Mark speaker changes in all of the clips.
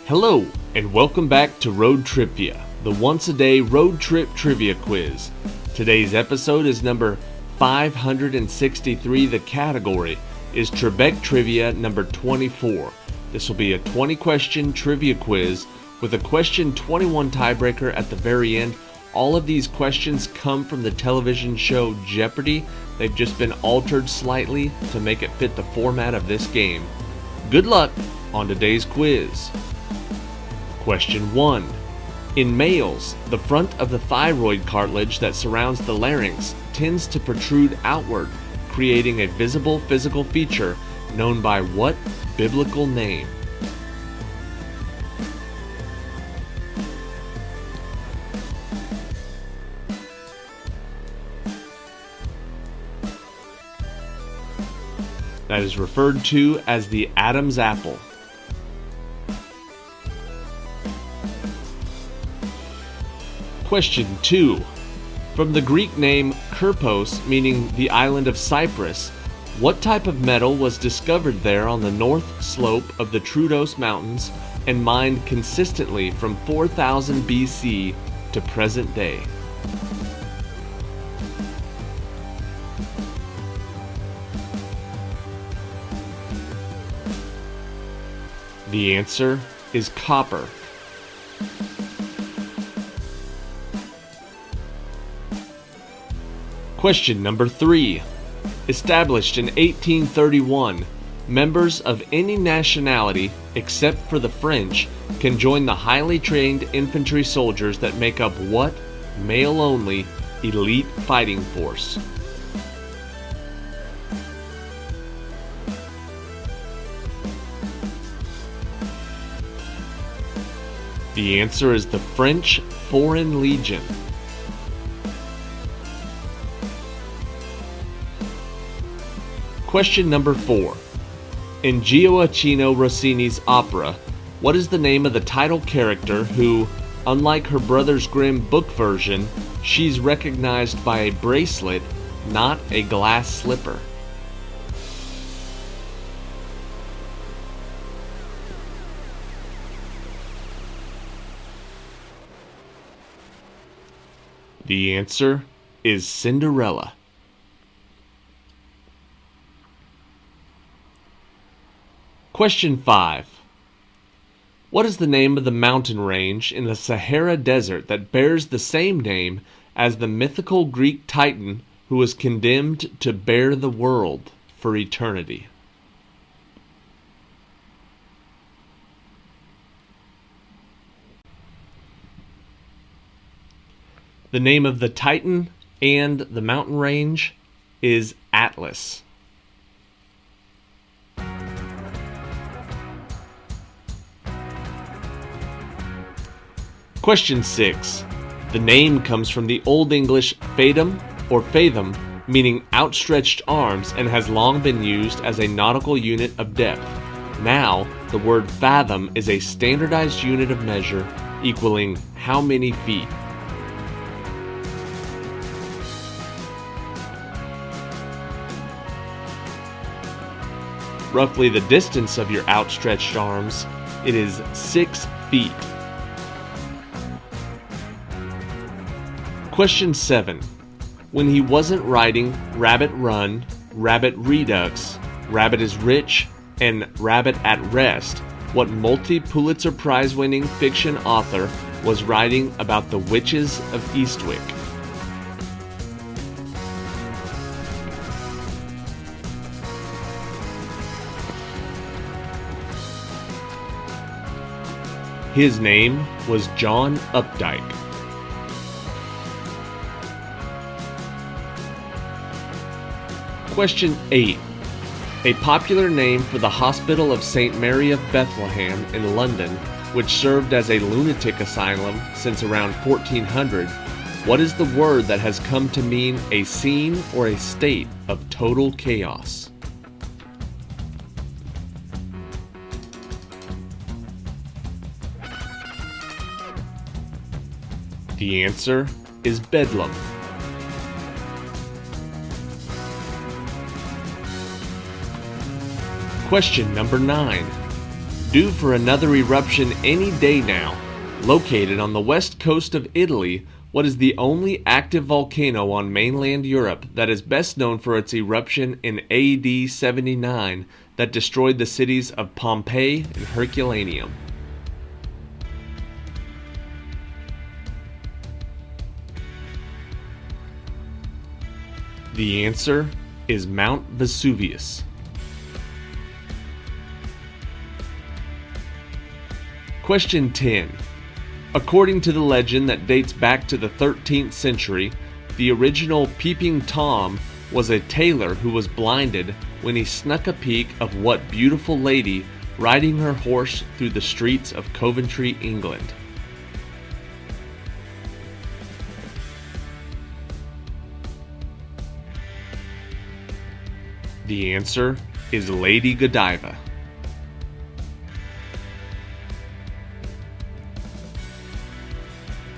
Speaker 1: Hello, and welcome back to Road TRIpVIA, the once-a-day road trip trivia quiz. Today's episode is number 563. The category is Trebek Trivia number 24. This will be a 20-question trivia quiz with a question 21 tiebreaker at the very end. All of these questions come from the television show Jeopardy. They've just been altered slightly to make it fit the format of this game. Good luck on today's quiz. Question 1. In males, the front of the thyroid cartilage that surrounds the larynx tends to protrude outward, creating a visible physical feature known by what biblical name? That is referred to as the Adam's apple. Question 2. From the Greek name Kirpos, meaning the island of Cyprus, what type of metal was discovered there on the north slope of the Troodos Mountains and mined consistently from 4000 BC to present day? The answer is copper. Question number 3. Established in 1831, members of any nationality except for the French can join the highly trained infantry soldiers that make up what male-only elite fighting force? The answer is the French Foreign Legion. Question number 4. In Gioacchino Rossini's opera, what is the name of the title character who, unlike her Brothers Grimm book version, she's recognized by a bracelet, not a glass slipper? The answer is Cinderella. Question 5. What is the name of the mountain range in the Sahara Desert that bears the same name as the mythical Greek Titan who was condemned to bear the world for eternity? The name of the Titan and the mountain range is Atlas. Question 6. The name comes from the Old English fatum or fathom, meaning outstretched arms, and has long been used as a nautical unit of depth. Now, the word fathom is a standardized unit of measure equaling how many feet? Roughly the distance of your outstretched arms, it is 6 feet. Question 7. When he wasn't writing Rabbit Run, Rabbit Redux, Rabbit is Rich, and Rabbit at Rest, what multi-Pulitzer Prize-winning fiction author was writing about the witches of Eastwick? His name was John Updike. Question 8. A popular name for the Hospital of St. Mary of Bethlehem in London, which served as a lunatic asylum since around 1400, what is the word that has come to mean a scene or a state of total chaos? The answer is bedlam. Question number 9. Due for another eruption any day now. Located on the west coast of Italy, what is the only active volcano on mainland Europe that is best known for its eruption in AD 79 that destroyed the cities of Pompeii and Herculaneum? The answer is Mount Vesuvius. Question 10. According to the legend that dates back to the 13th century, the original Peeping Tom was a tailor who was blinded when he snuck a peek of what beautiful lady riding her horse through the streets of Coventry, England? The answer is Lady Godiva.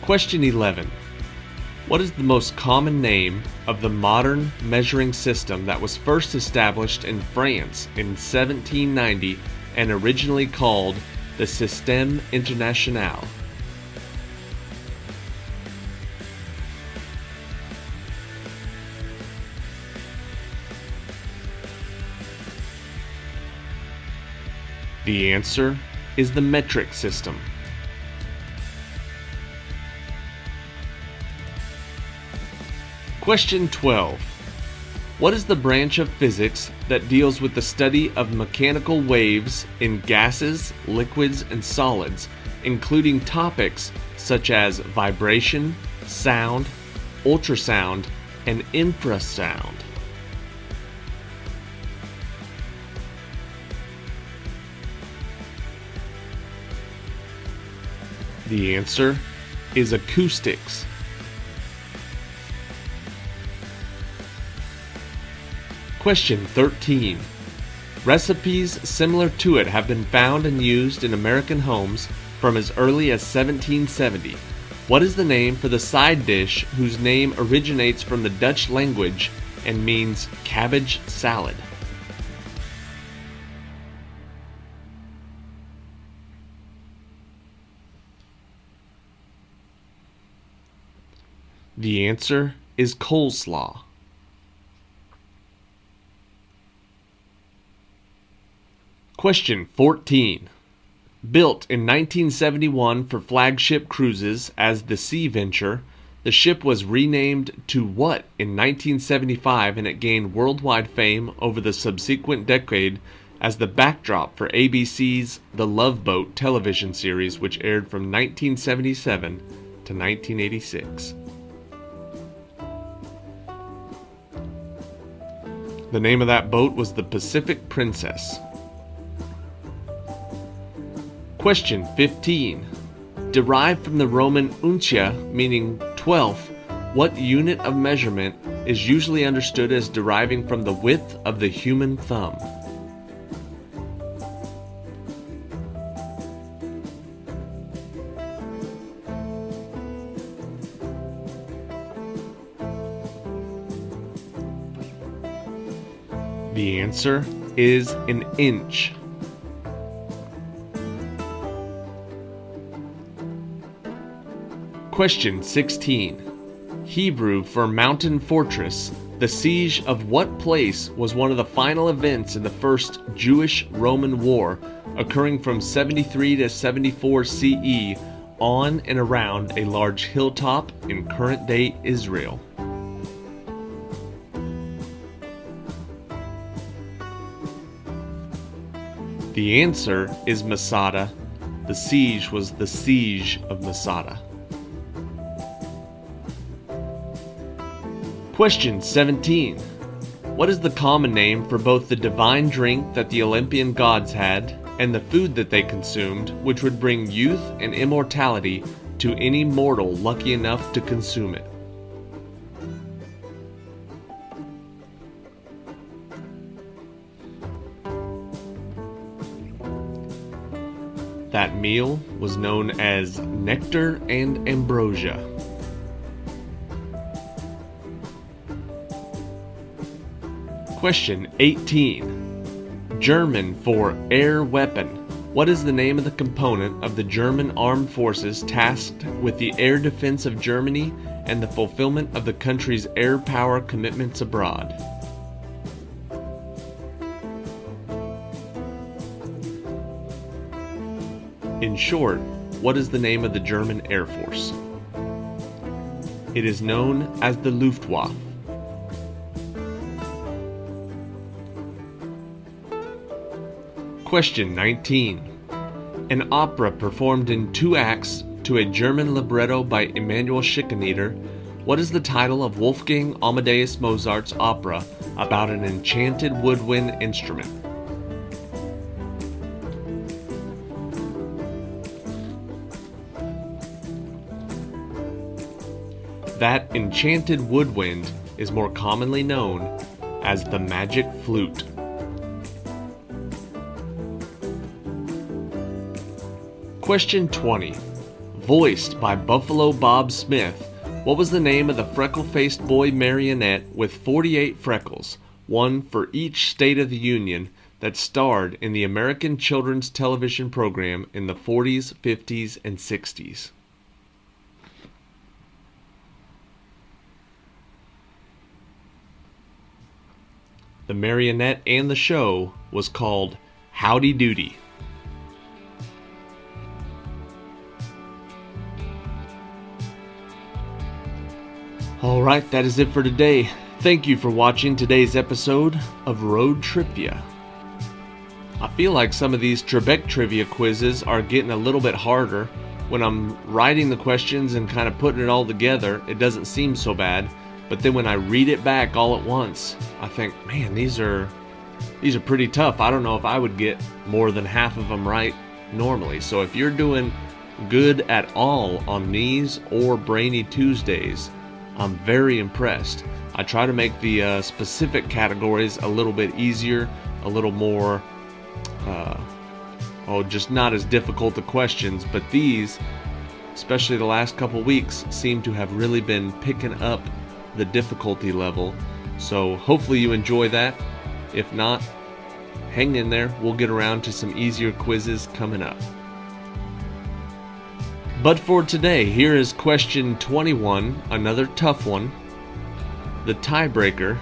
Speaker 1: Question 11. What is the most common name of the modern measuring system that was first established in France in 1790 and originally called the Système International? The answer is the metric system. Question 12. What is the branch of physics that deals with the study of mechanical waves in gases, liquids, and solids, including topics such as vibration, sound, ultrasound, and infrasound? The answer is acoustics. Question 13. Recipes similar to it have been found and used in American homes from as early as 1770. What is the name for the side dish whose name originates from the Dutch language and means cabbage salad? The answer is coleslaw. Question 14. Built in 1971 for flagship cruises as the Sea Venture, the ship was renamed to what in 1975, and it gained worldwide fame over the subsequent decade as the backdrop for ABC's The Love Boat television series, which aired from 1977 to 1986. The name of that boat was the Pacific Princess. Question 15. Derived from the Roman uncia, meaning 12th, what unit of measurement is usually understood as deriving from the width of the human thumb? The answer is an inch. Question 16. Hebrew for mountain fortress, the siege of what place was one of the final events in the First Jewish-Roman War, occurring from 73 to 74 CE on and around a large hilltop in current-day Israel? The answer is Masada. The siege was the siege of Masada. Question 17. What is the common name for both the divine drink that the Olympian gods had and the food that they consumed, which would bring youth and immortality to any mortal lucky enough to consume it? That meal was known as nectar and ambrosia. Question 18. German for air weapon. What is the name of the component of the German armed forces tasked with the air defense of Germany and the fulfillment of the country's air power commitments abroad? In short, what is the name of the German Air Force? It is known as the Luftwaffe. Question 19. An opera performed in 2 acts to a German libretto by Emanuel Schikaneder. What is the title of Wolfgang Amadeus Mozart's opera about an enchanted woodwind instrument? That enchanted woodwind is more commonly known as the magic flute. Question 20. Voiced by Buffalo Bob Smith, what was the name of the freckle-faced boy marionette with 48 freckles, one for each state of the Union, that starred in the American children's television program in the 40s, 50s, and 60s? The marionette and the show was called Howdy Doody. Alright, that is it for today. Thank you for watching today's episode of Road TRIpVIA. I feel like some of these Trebek Trivia quizzes are getting a little bit harder. When I'm writing the questions and kind of putting it all together, it doesn't seem so bad. But then when I read it back all at once, I think, man, these are pretty tough. I don't know if I would get more than half of them right normally. So if you're doing good at all on these or Brainy Tuesdays, I'm very impressed. I try to make the specific categories a little bit easier, a little more, just not as difficult the questions, but these, especially the last couple weeks, seem to have really been picking up the difficulty level. So hopefully you enjoy that. If not, hang in there. We'll get around to some easier quizzes coming up. But for today, here is question 21, another tough one. The Tiebreaker.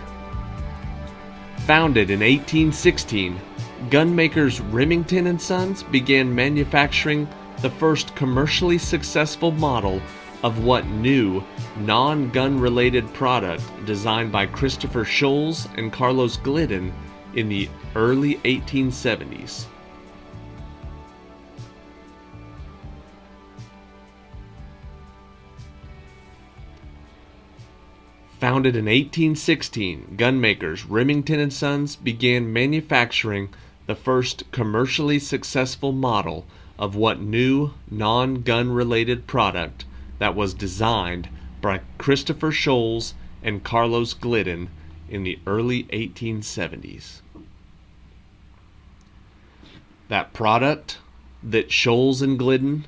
Speaker 1: Founded in 1816, gunmakers Remington and Sons began manufacturing the first commercially successful model of what new, non-gun related product designed by Christopher Scholes and Carlos Glidden in the early 1870s. Founded in 1816, gunmakers Remington and Sons began manufacturing the first commercially successful model of what new, non-gun related product that was designed by Christopher Scholes and Carlos Glidden in the early 1870s. That product that Scholes and Glidden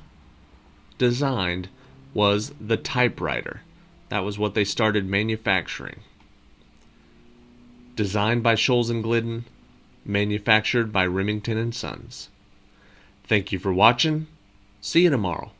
Speaker 1: designed was the typewriter. That was what they started manufacturing. Designed by Scholes and Glidden, manufactured by Remington and Sons. Thank you for watching. See you tomorrow.